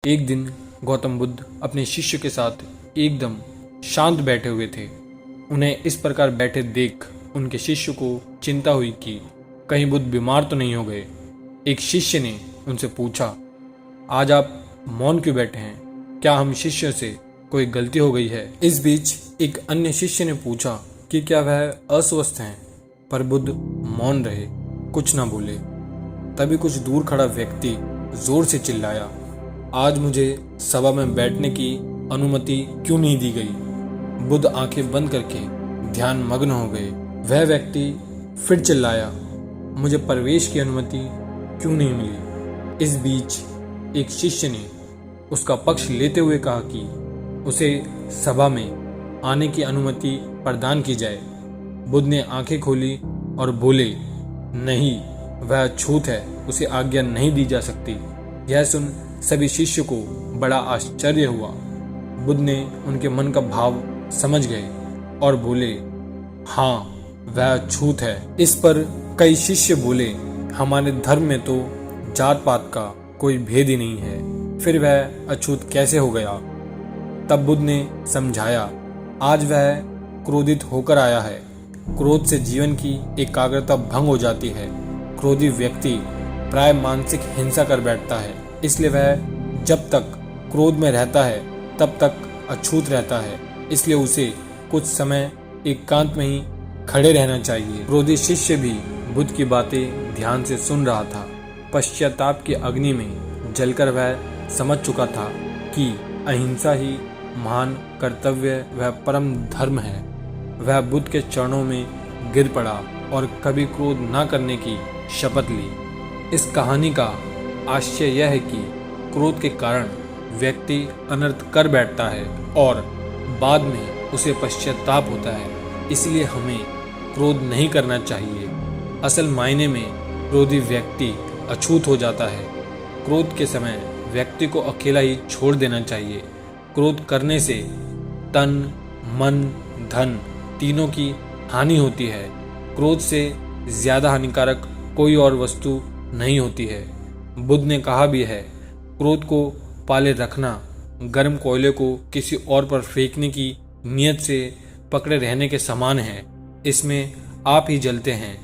एक दिन गौतम बुद्ध अपने शिष्य के साथ एकदम शांत बैठे हुए थे। उन्हें इस प्रकार बैठे देख उनके शिष्य को चिंता हुई कि कहीं बुद्ध बीमार तो नहीं हो गए। एक शिष्य ने उनसे पूछा, आज आप मौन क्यों बैठे हैं? क्या हम शिष्य से कोई गलती हो गई है? इस बीच एक अन्य शिष्य ने पूछा कि क्या वह अस्वस्थ हैं? पर बुद्ध मौन रहे, कुछ न बोले। तभी कुछ दूर खड़ा व्यक्ति जोर से चिल्लाया, आज मुझे सभा में बैठने की अनुमति क्यों नहीं दी गई? बुद्ध आंखें बंद करके ध्यान मग्न हो गए। वह व्यक्ति फिर चिल्लाया, मुझे प्रवेश की अनुमति क्यों नहीं मिली? इस बीच एक शिष्य ने उसका पक्ष लेते हुए कहा कि उसे सभा में आने की अनुमति प्रदान की जाए। बुद्ध ने आंखें खोली और बोले, नहीं, वह अछूत है, उसे आज्ञा नहीं दी जा सकती। यह सुन सभी शिष्य को बड़ा आश्चर्य हुआ। बुद्ध ने उनके मन का भाव समझ गए और बोले, हाँ, वह अछूत है। इस पर कई शिष्य बोले, हमारे धर्म में तो जात पात का कोई भेद ही नहीं है, फिर वह अछूत कैसे हो गया? तब बुद्ध ने समझाया, आज वह क्रोधित होकर आया है। क्रोध से जीवन की एकाग्रता भंग हो जाती है। क्रोधी व्यक्ति प्राय मानसिक हिंसा कर बैठता है, इसलिए वह जब तक क्रोध में रहता है तब तक अछूत रहता है। इसलिए उसे कुछ समय एकांत में ही खड़े रहना चाहिए। क्रोधी शिष्य भी बुद्ध की बातें ध्यान से सुन रहा था। पश्चाताप की अग्नि में जलकर वह समझ चुका था कि अहिंसा ही महान कर्तव्य व परम धर्म है। वह बुद्ध के चरणों में गिर पड़ा और कभी क्रोध न करने की शपथ ली। इस कहानी का आशय यह है कि क्रोध के कारण व्यक्ति अनर्थ कर बैठता है और बाद में उसे पश्चाताप होता है। इसलिए हमें क्रोध नहीं करना चाहिए। असल मायने में क्रोधी व्यक्ति अछूत हो जाता है। क्रोध के समय व्यक्ति को अकेला ही छोड़ देना चाहिए। क्रोध करने से तन, मन, धन तीनों की हानि होती है। क्रोध से ज्यादा हानिकारक कोई और वस्तु नहीं होती है। बुद्ध ने कहा भी है, क्रोध को पाले रखना गर्म कोयले को किसी और पर फेंकने की नियत से पकड़े रहने के समान है। इसमें आप ही जलते हैं,